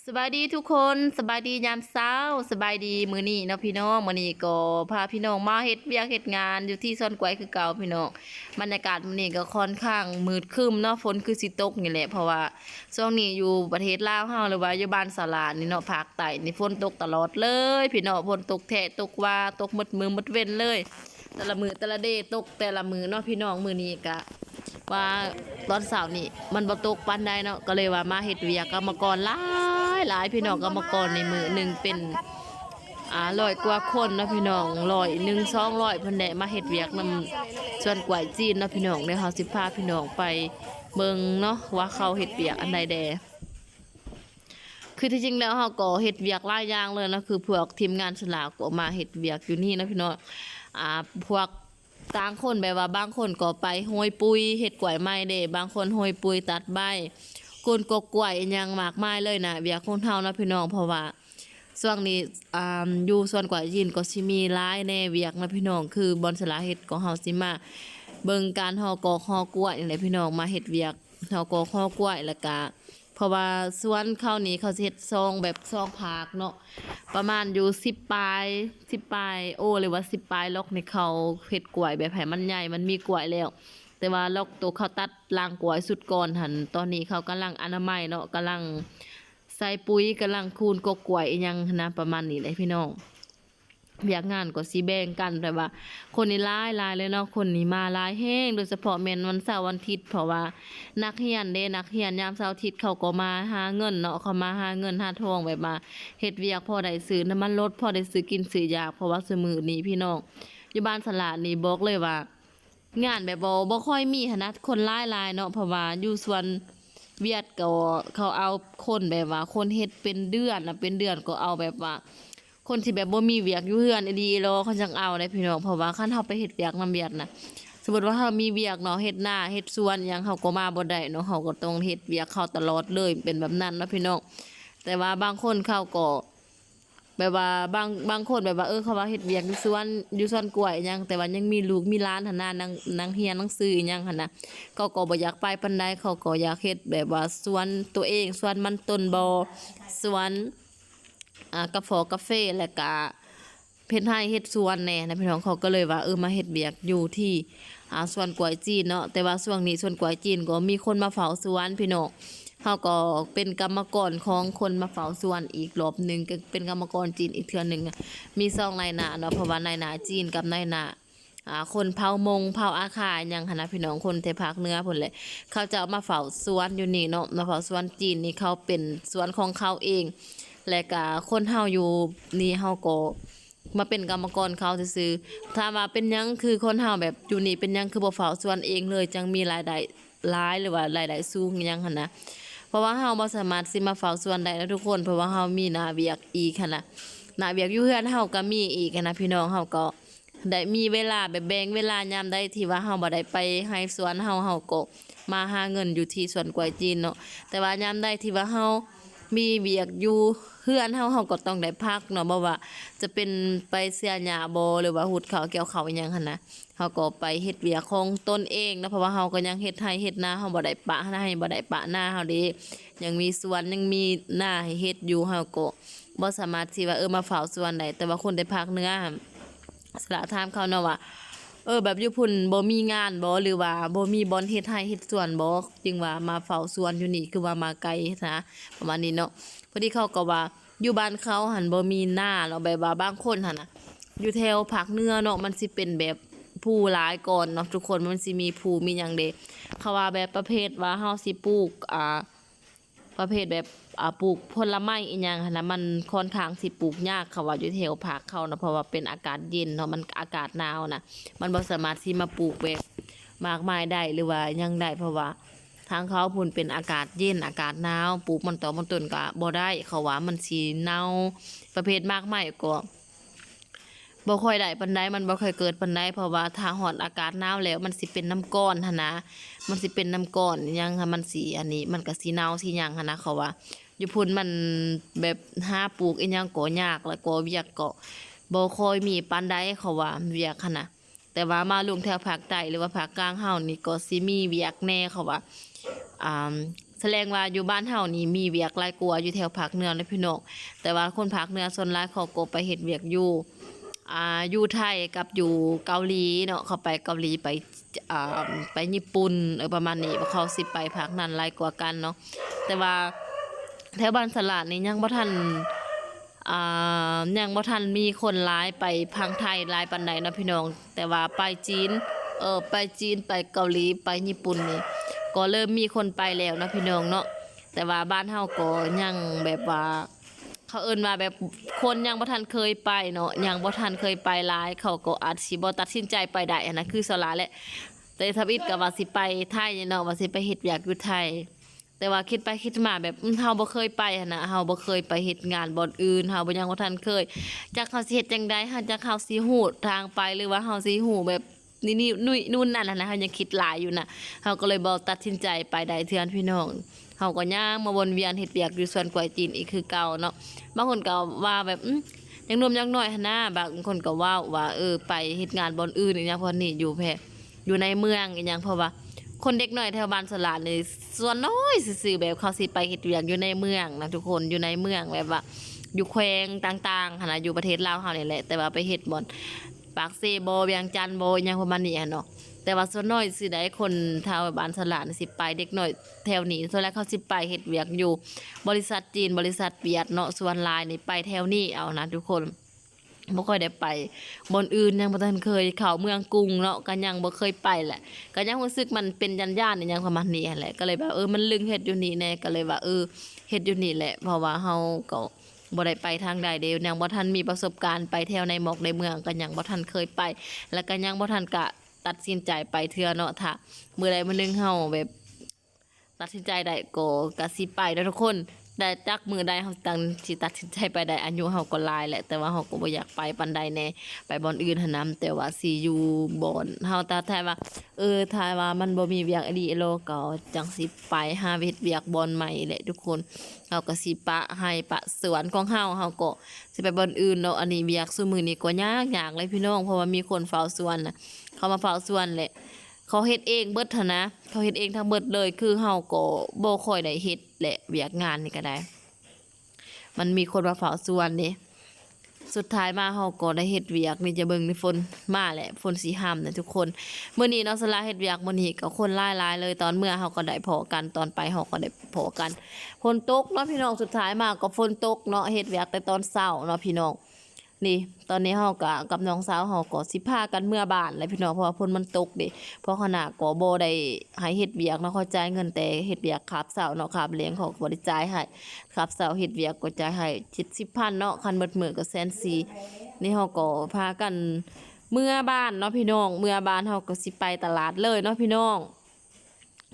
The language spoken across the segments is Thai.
สบายดีทุกคนสบายดียามเช้าสบายดีมื้อนี้เนาะพี่น้องมื้อนี้ก็พาพี่น้องมาเฮ็ดเวียกเฮ็ดงานอยู่ที่ซ่อนกวายคือเก่าพี่น้องบรรยากาศมื้อนี้ก็ค่อนข้างมืดครึ้มเนาะฝนคือสิตกนี่แหละเพราะว่าช่วงนี้อยู่ประเทศลาวเฮาหรือว่าอยู่บ้านสาลานี่เนาะภาคใต้นี่ฝนตกตลอดเลยพี่น้องฝนตกแท้ตกว่าตกหมดมือหมดเว้นเลยแต่ละมื้อแต่ละเดย์ตกแต่ละมื้อเนาะพี่น้องมื้อนี้ก็ ว่าตอนเสาร์นี่มันบ่ตกปานใดเนาะก็เลยว่ามาเฮ็ดเวียกกรรมกรหลายพี่น้องกรรมกรในมือหนึ่งเป็น100 กว่าคนเนาะพี่น้อง100 100 200เพิ่นได้มาเฮ็ดเวียกนำส่วนกวายจีนเนาะพี่น้องเดี๋ยวเฮาสิพาพี่น้องไปเบิ่งเนาะว่าเขาเฮ็ดเวียกอันใดแดคือที่จริงแล้วเฮาก็เฮ็ดเวียกหลายอย่างเลยนะคือพวกทีมงานสลากก็มาเฮ็ดเวียกอยู่นี่นะพี่น้องพวก ต่างคนแบบว่าบางคนก็ไปโหยปุยเฮ็ดกล้วยไม้เด้บางคนโหยปุยตัดใบคนก็กล้วยอิหยังมากมายเลยนะเวียกคนเฮานะพี่น้องเพราะว่าช่วงนี้อยู่ส่วนกล้วยยินก็สิมีหลายแน่เวียกนะพี่น้องคือบอนสลาเฮ็ดของเฮาสิมาเบิ่งการห่อกอกห่อกล้วยนี่แหละพี่น้องมาเฮ็ดเวียกห่อกอกห่อกล้วยแล้วก็เพราะว่าสวนเขานี้เขาสิเฮ็ดซองแบบซองผักเนาะ ประมาณอยู่10 ปลายโอ้หรือว่า10 ปลายล็อกในเขาเฮ็ดกล้วยแบบให้มันใหญ่มันมีกล้วยแล้วแต่ว่าล็อกตัวเขาตัดล่างกล้วยสุดก่อนหันตอนนี้เขากำลังอนามัยเนาะกำลังใส่ปุ๋ยกำลังคูนกกล้วยอีหยังนะประมาณนี้เลยพี่น้องเวียกงานก็สิแบ่งกันแต่ว่าคนนี้หลายเลยเนาะคนนี้มาหลายแฮงโดยเฉพาะแม่นวันเสาร์วันอาทิตย์เพราะว่านักเรียนเด้นักเรียนยามเสาร์อาทิตย์เขาก็มาหาเงินเนาะเขามาหาเงินหาทองแบบมาเฮ็ดเวียกพอได้ซื้อน้ำมันรถพอได้ซื้อกินซื้อยาเพราะว่าซุมื้อนี้พี่น้องอยู่บ้านสลาดนี่บอกเลยว่างานแบบบ่ค่อยมีหันนะคนหลายๆเนาะเพราะว่าอยู่ส่วนเวียดก็เขาเอาคนแบบว่าคนเฮ็ดเป็นเดือนน่ะเป็นเดือนก็เอาแบบว่า คนที่แบบบ่มีเวียกอยู่เฮือนดีๆรอเขาจังเอาได้พี่น้องเพราะว่าคันเฮาไปเฮ็ดเวียกนำเวียกน่ะสมมุติว่าเฮามีเวียกเนาะเฮ็ดนาเฮ็ดสวนหยังเฮาก็มาบ่ได้เนาะเฮาก็ต้องเฮ็ดเวียกเข้าตลอดเลยเป็นแบบนั้นเนาะพี่น้องแต่ว่าบางคนเขาก็แบบว่าบางคนแบบว่าเขาว่าเฮ็ดเวียกอยู่สวนกล้วยอิหยังแต่ว่ายังมีลูกมีหลานหั่นน่ะนางเรียนหนังสืออิหยังหั่นน่ะเขาก็บ่อยากไปปานใดเขาก็อยากเฮ็ดแบบว่าสวนตัวเองสวนมันต้นบ่สวน กาแฟกาแฟแล้วก็เพ็ดให้เฮ็ดสวนแหน่นะพี่น้องเขาก็เลยว่ามาเฮ็ดเวียกอยู่ที่สวนกล้วยจีนเนาะแต่ว่าช่วงนี้สวนกล้วยจีนก็มีคนมาเฝ้าสวนพี่น้องเฮาก็เป็นกรรมกรของคนมาเฝ้าสวนอีกรอบหนึงก็เป็นกรรมกรจีนอีกเทื่อหนึงมี2นายหน้าเนาะเพราะว่านายหน้าจีนกับนายหน้าคนเผ่ามงเผ่าอาคาหยังหั่นนะพี่น้องคนแถบภาคเหนือพุ่นแหละเขาจะเอามาเฝ้าสวนอยู่นี่เนาะมาเฝ้าสวนจีนนี่เขาเป็นสวนของเขาเอง และก็คนเฮาอยู่นี่เฮาก็มาเป็นกรรมกรเขาซื่อๆถ้าว่าเป็นหยังคือคนเฮาแบบอยู่นี่เป็นหยังคือบ่เฝ้าสวนเองเลยจังมีรายได้หลายหรือว่ารายได้สูงหยังหั่นนะเพราะว่าเฮาบ่สามารถสิมาเฝ้าสวนได้นะทุกคนเพราะว่าเฮามีหน้าเวียกอีกหั่นน่ะหน้าเวียกอยู่เฮือนเฮาก็มีอีกหั้นนะพี่น้องเฮาก็ได้มีเวลาแบบแบ่งเวลายามใดที่ว่าเฮาบ่ได้ไปให้สวนเฮาก็มาหาเงินอยู่ที่สวนกล้วยจีนเนาะแต่ว่ายามใดที่ว่าเฮา มีเวียกอยู่เฮือนเฮาก็ต้องได้พักเนาะบ่ว่าจะเป็นไปเสียหญ้าบ่หรือว่าหุดข้าวเกี่ยวข้าวอิหยังหั่นนะเฮาก็ไปเฮ็ดเวียกของตนเองนะเพราะว่าเฮาก็ยังเฮ็ดไร่เฮ็ดนาเฮาบ่ได้ปะให้บ่ได้ปะนาเฮาเด้ยังมีสวนยังมีนาให้เฮ็ดอยู่เฮาก็บ่สามารถที่ว่ามาเฝ้าสวนได้แต่ว่าคนได้ภาคเหนือสละถามเขาเนาะว่าแบบอยู่พุ่นบ่มีงานบ่หรือว่าบ่มีบ่อนเฮ็ดไร่เฮ็ดสวนบ่จึงว่ามาเฝ้าสวนอยู่นี่คือว่ามาไกลนะประมาณนี้เนาะพอดีเขาก็ว่าอยู่บ้านเขาหันบ่มีนาเนาะแบบว่าบางคนหั่นน่ะอยู่แถวภาคเหนือเนาะมันสิเป็นแบบผู้หลายก่อนเนาะทุกคนมันสิมีผู้มีหยังเด้เขาว่าแบบประเภทว่าเฮาสิปลูกประเภทแบบปลูกผลไม้อีหยังหั้นนะมันค่อนข้างสิปลูกยากเขาว่าอยู่แถวภาคเขานะเพราะว่าเป็นอากาศเย็นเนาะมันอากาศหนาวนะมันบ่สามารถสิมาปลูกแบบมากมายได้หรือว่าหยังได้เพราะว่าทางเขาพุ่นเป็นอากาศเย็นอากาศหนาวปลูกมันต่อมันต้นก็บ่ได้เขาว่ามันสิเน่าประเภทมากมายก็บ่ค่อยได้ปานใดมันบ่ค่อยเกิดปานใดเพราะว่าถ้าฮอดอากาศหนาวแล้วมันสิเป็นน้ำก้อนหันนะ มันสิเป็นน้ำก้อนอิหยังค่ะมันสีอันนี้มันก็สีเน่าสีหยังค่ะนะเขาว่าอยู่พุ่นมันแบบหาปลูกอีหยังก็ยากแล้วก็เวียกก็บ่ค่อยมีปานใดเขาว่าเวียกค่ะนะแต่ว่ามาลงแถวภาคใต้หรือว่าภาคกลางเฮานี่ก็สิมีเวียกแน่เขาว่าอ่า แสดงว่าอยู่บ้านเฮานี่มีเวียกหลายกว่าอยู่แถวภาคเหนือนะพี่น้องแต่ว่าคนภาคเหนือส่วนหลายเขาก็ไปเฮ็ดเวียกอยู่ไทยกับอยู่เกาหลีเนาะเขาไปเกาหลีไปอ่าไปญี่ปุ่นประมาณนี้เขาสิไปภาคนั้นหลายกว่ากันเนาะแต่ว่าแถวบ้านสลาดนี่ยังบ่ทันมีคนหลายไปพังไทยหลายปานใดเนาะพี่น้องแต่ว่าไปจีนไปจีนไปเกาหลีไปญี่ปุ่นนี่ก็เริ่มมีคนไปแล้วนะพี่น้องเนาะแต่ว่าบ้านเฮาก็ยังแบบว่าเขาเอิ้นว่าแบบคนยังบ่ทันเคยไปเนาะยังบ่ทันเคยไปหลายเขาก็อาจสิบ่ตัดสินใจไปได้อันนั้นคือสลาแหละแต่ทวิตก็ว่าสิไปไทยเนาะว่าสิไปเฮ็ดเวียกอยู่ไทยแต่ว่าคิดไปคิดมาแบบเฮาบ่เคยไปหันน่ะเฮาบ่เคยไปเฮ็ดงานบ่อนอื่นเฮาบ่ยังบ่ทันเคยจักเฮาสิเฮ็ดจังได๋เฮาจักเฮาสิฮู้ทางไปหรือว่าเฮาสิฮู้แบบนี่นุ่ยนู่นนั่นน่ะนะเฮายังคิดหลายอยู่น่ะเฮาก็เลยบ่ตัดสินใจไปได้เทื่อนพี่น้องเฮาก็ย่างมาวนเวียนเฮ็ดเวียกอยู่สวนกล้วยจีนอีกคือเก่าเนาะบางคนก็ว่าแบบยังหนุ่มยังน้อยหั่นนะบางคนก็ว่าไปเฮ็ดงานบ่อนอื่นอีหยังเพราะนี่อยู่ในเมืองอีหยังเพราะว่าคนเด็กน้อยแถวบ้านสลาดนี่ส่วนน้อยซื่อๆแบบเขาสิไปเฮ็ดเวียกอยู่ในเมืองนะทุกคนอยู่ในเมืองแบบว่าอยู่แขวงต่างๆหั่นน่ะอยู่ประเทศลาวเฮานี่แหละแต่ว่าไปเฮ็ดบ่อนปากเซบ่เวียงจันทน์บ่หยังประมาณนี้อะเนาะแต่ว่าส่วนน้อยสิได้คนแถวบ้านสลาดนี่สิไปเด็กน้อยแถวนี้ส่วนแรกเขาสิไปเฮ็ดเวียกอยู่บริษัทจีนบริษัทเวียดเนาะส่วนหลายนี่ไปแถวนี้เอานะทุกคนบ่ค่อยได้ไปบอนอื่นยังบ่ทันเคยเข้าเมืองกรุงเนาะก็ยังบ่เคยไปแหละก็ยังรู้สึกมันเป็นย่านๆอีหยังประมาณนี้แหละก็เลยแบบมันลึงเฮ็ดอยู่นี่แน่ก็เลยว่าเฮ็ดอยู่นี่แหละเพราะว่าเฮาก็บ่ได้ไปทางใดเด้ยังบ่ทันมีประสบการณ์ไปแถวในหมอกในเมืองก็ยังบ่ทันเคยไปแล้วก็ยังบ่ทันกะตัดสินใจไปเทื่อเนาะถ้ามื้อใดมื้อหนึงเฮาแบบตัดสินใจได้ก็สิไปเด้อทุกคนแต่จักมือใดเฮาตั้งสิตัดสินใจไปได้อายุเฮาก็หลายแหละแต่ว่าเฮาก็บ่อยากไปปานใดแน่ไปบ่อนอื่นหันนำแต่ว่าสิอยู่บ่อนเฮาถ้าว่าถ้าว่ามันบ่มีเวียกอดีโลก็จังสิไปหาเฮ็ดเวียกบ่อนใหม่แหละทุกคนเฮาก็สิปะให้ปะสวนของเฮาก็สิไปบ่อนอื่นเนาะอันนี้เวียกซุมื้อนี้ก็ยากเลยพี่น้องเพราะว่ามีคนเฝ้าสวนน่ะเขามาเฝ้าสวนแหละเขาเฮ็ดเองเบิดหั้นนะเขาเฮ็ดเองทั้งเบิดเลยคือเฮาก็บ่ค่อยได้เฮ็ดแหละเวียกงานนี่ก็ได้ มันมีคนมาเฝ้าสวนนี่สุดท้ายมาเฮาก็ได้เฮ็ดเวียกนี่จะเบิ่งในฝนมาแหละฝนสิห้ำนะทุกคนมื้อนี้เนาะสลาเฮ็ดเวียกมื้อนี้ก็คนหลายๆเลยตอนเมื่อเฮาก็ได้พอกันตอนไปเฮาก็ได้พอกันฝนตกเนาะพี่น้องสุดท้ายมาก็ฝนตกเนาะเฮ็ดเวียกแต่ตอนเช้าเนาะพี่น้องนี่ตอนนี้เฮาก็กับน้องสาวเฮาก็สิพากันเมื่อบ้านเลยพี่น้องเพราะว่าฝนมันตกเด้เพราะขณะก็บ่ได้ให้เฮ็ดเวียกเนาะเขาจ่ายเงินแต่เฮ็ดเวียกคาบเช้าเนาะคาบเลี้ยงเขาก็บ่ได้จ่ายให้คาบเช้าเฮ็ดเวียกก็จ่ายให้70,000เนาะคันเบิดมื้อก็140,000นี่เฮาก็พากันเมื่อบ้านเนาะพี่น้องเมื่อบ้านเฮาก็สิไปตลาดเลยเนาะพี่น้อง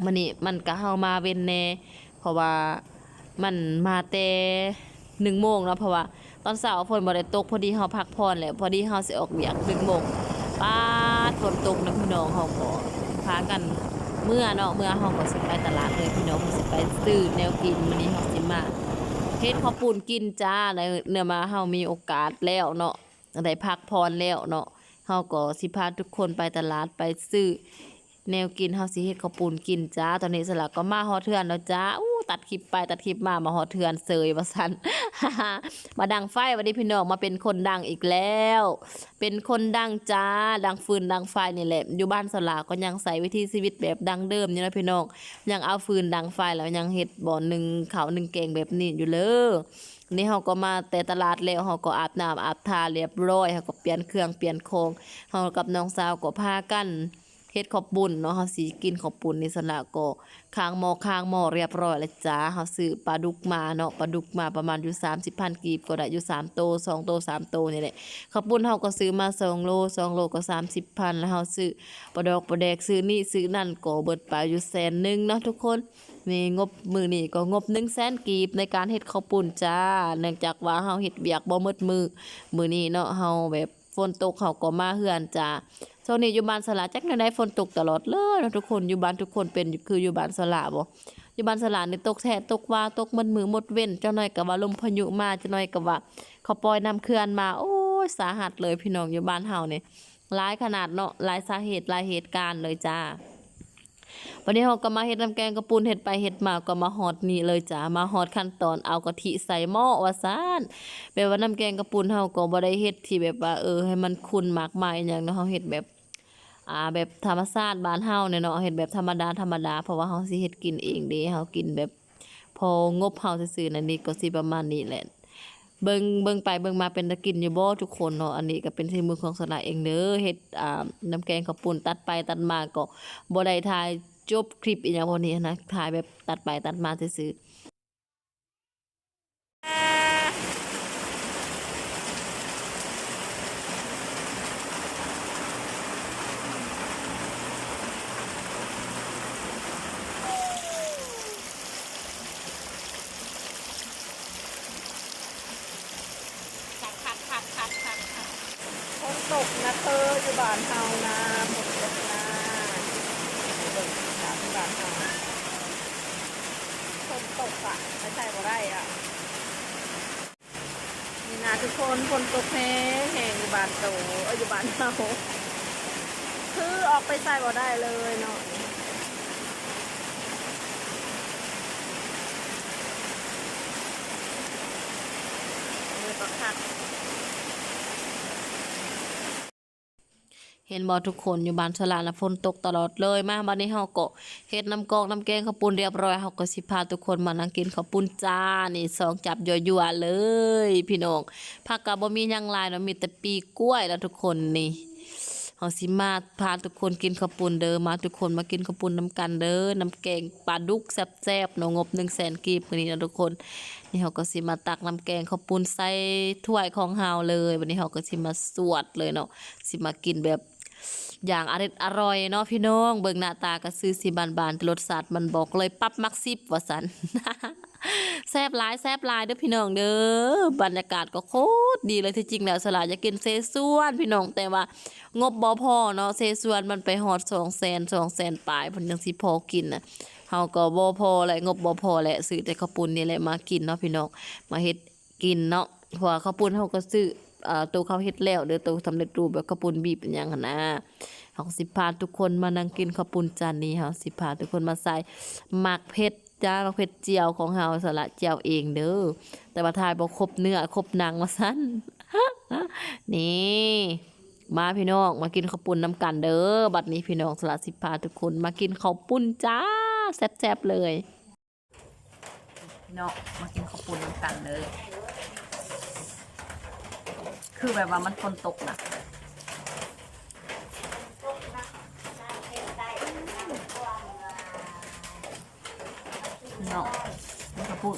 มื้อนี้มันก็เฮามาเว้นแน่เพราะว่ามันมาแต่1 โมงเนาะเพราะว่าตอนเช้าฝนบ่ได้ตกพอดีเฮาพักผ่อนแล้วพอดีเฮาสิออกเวียก1 โมงป๊าดฝนตกนะพี่น้องเฮาก็พากันเมื่อเนาะเมื่อเฮาก็สิไปตลาดเลยพี่น้องสิไปซื้อแนวกินมื้อนี้เฮาสิมาเฮ็ดข้าวปุ้นกินจ้าได้เนื้อมาเฮามีโอกาสแล้วเนาะได้พักผ่อนแล้วเนาะเฮาก็สิพาทุกคนไปตลาดไปซื้อแนวกินเฮาสิเฮ็ดข้าวปุ้นกินจ้าตอนนี้สลักก็มาฮอดเทือนแล้วจ้าตัดคลิปไปตัดคลิปมาฮอดเทือนเสยว่าซั่น มาดังไฟวันนี้พี่น้องมาเป็นคนดังอีกแล้ว เป็นคนดังจ้าดังฟืนดังไฟนี่แหละอยู่บ้านสลาก็ยังใส่วิธีชีวิตแบบดังเดิมอยู่นะพี่น้องยังเอาฟืนดังไฟแล้วยังเฮ็ดบ่อหนึ่งข้าวหนึ่งแกงแบบนี้อยู่เลยนี่เฮาก็มาแต่ตลาดแล้วเฮาก็อาบน้ำอาบทาเรียบร้อยเฮาก็เปลี่ยนเครื่องเปลี่ยนโครงเฮากับน้องสาวก็พากันเฮ็ดข้าวปุ้นเนาะเฮาสิกินข้าวปุ้นนี่สละก็ค้างหม้อเรียบร้อยแล้วจ้าเฮาซื้อปลาดุกมาเนาะปลาดุกมาประมาณอยู่30,000กีบก็ได้อยู่3โต2โต3โตนี่แหละข้าวปุ้นเฮาก็ซื้อมา2โล2โลก็30,000แล้วเฮาซื้อปลาดอกปลาแดกซื้อนี่ซื้อนั่นก็เบิดไปอยู่100,000เนาะทุกคนนี่งบมื้อนี้ก็งบ100,000กีบในการเฮ็ดข้าวปุ้นจ้าเนื่องจากว่าเฮาเฮ็ดเวียกบ่หมดมื้อนี้เนาะเฮาแบบฝนตกเฮาก็มาเฮือนจ้าช่วงนี้อยู่บ้านสลาจักแนวใดฝนตกตลอดเลยนะทุกคนอยู่บ้านทุกคนเป็นคืออยู่บ้านสลาบ่อยู่บ้านสลานี่ตกแท้ตกว่าตกมันมือหมดเว้นเจ้าน้อยก็ว่าลมพายุมาเจ้าน้อยก็ว่าเขาปล่อยน้ำเขื่อนมาโอ้ยสาหัสเลยพี่น้องอยู่บ้านเฮานี่หลายขนาดเนาะหลายสาเหตุหลายเหตุการณ์เลยจ้า วันนี้เราก็มาเฮ็ดน้ำแกงกระปุนเฮ็ดไปเฮ็ดมาก็มาฮอดนี่เลยจ้ามาฮอดขั้นตอนเอากะทิใส่หม้อว่าซ่านแบบว่าน้ำแกงกระปุนเฮาก็บ่ได้เฮ็ดที่แบบว่าให้มันขุ่นมากมายหยังเนาะเฮาเฮ็ดแบบแบบธรรมชาติบ้านเฮาเนี่ยเนาะเฮ็ดแบบธรรมดาเพราะว่าเฮาสิเฮ็ดกินเองเด้เฮากินแบบพองบเฮาซื่อๆนั่นนี่ก็สิประมาณนี้แหละเบิ่งไปเบิ่งมาเป็นตากินอยู่บ่ทุกคนเนาะอันนี้ก็เป็นฝีมือของสลาเองเด้อเฮ็ดน้ำแกงข้าวปุ้นตัดไปตัดมาก็บ่ได้ถ่ายจบคลิปอีหยังพวกนี้นะถ่ายแบบตัดไปตัดมาซื่อฝนตกนะอยู่บ้านเฮานะฝนตกนะเบิ่งตามบ้านเฮาฝนตกอ่ะไม่ใช่บ่ได้อ่ะนี่นะทุกคนฝนตกแห้งอยู่บ้านโตอยู่บ้านเฮาคือออกไปใส่บ่ได้เลยเนาะนี่ก็คักเห็นบ่ทุกคนอยู่บ้านฉลาดนะฝนตกตลอดเลยมาบัดนี้เฮาก็เฮ็ดน้ำกอกน้ำแกงข้าวปุ้นเรียบร้อยเฮาก็สิพาทุกคนมานั่งกินข้าวปุ้นจ้านี่สองจับยั่วๆเลยพี่น้องผักก็บ่มีหยังหลายเนาะมีแต่ปีกล้วยแล้วทุกคนนี่เฮาสิมาพาทุกคนกินข้าวปุ้นเด้อมาทุกคนมากินข้าวปุ้นน้ำกันเด้อน้ำแกงปลาดุกแซ่บๆเนาะงบ 100,000 กีบมื้อนี้นะทุกคนนี่เฮาก็สิมาตักน้ำแกงข้าวปุ้นใส่ถ้วยของเฮาเลยวันนี้เฮาก็สิมาสวดเลยเนาะสิมากินแบบอย่างอร่อยเนาะพี่น้องเบิ่งหน้าตาก็ซื้อสิบานๆแต่รสชาติมันบอกเลยปั๊บมักซิบว่าซั่น แซ่บหลายเด้อพี่น้องเด้อบรรยากาศก็โคตรดีเลยที่จริงแล้วสลาอยากกินเซส่วนพี่น้องแต่ว่างบบ่พอเนาะเซส่วนมันไปฮอด200,000ปลายเพิ่นจังสิพอกินน่ะเฮาก็บ่พอแหละงบบ่พอแหละซื้อแต่ข้าวปุ้นนี่แหละมากินเนาะพี่น้องมาเฮ็ดกินเนาะเพราะว่าข้าวปุ้นเฮาก็ซื้อตัวเขาเฮ็ดแล้วเด้อตัวสำเร็จรูปแบบข้าวปุ้นบีบเป็นหยังหั่นนะเฮาสิพาทุกคนมานั่งกินข้าวปุ้นจานนี้เฮาสิพาทุกคนมาใส่หมักเผ็ดจ้าหมักเผ็ดเจียวของเฮาสละเจียวเองเด้อแต่ว่าทายบ่ครบเนื้อครบหนังว่าซั่น นี่มาพี่น้องมากินข้าวปุ้นน้ำกันเด้อบัดนี้พี่น้องสละสิพาทุกคนมากินข้าวปุ้นจ้าแซ่บๆเลยพี่น้องมากินข้าวปุ้นน้ำกันเลยคือแบบว่ามันฝนตกนะเนาะมันกระปุก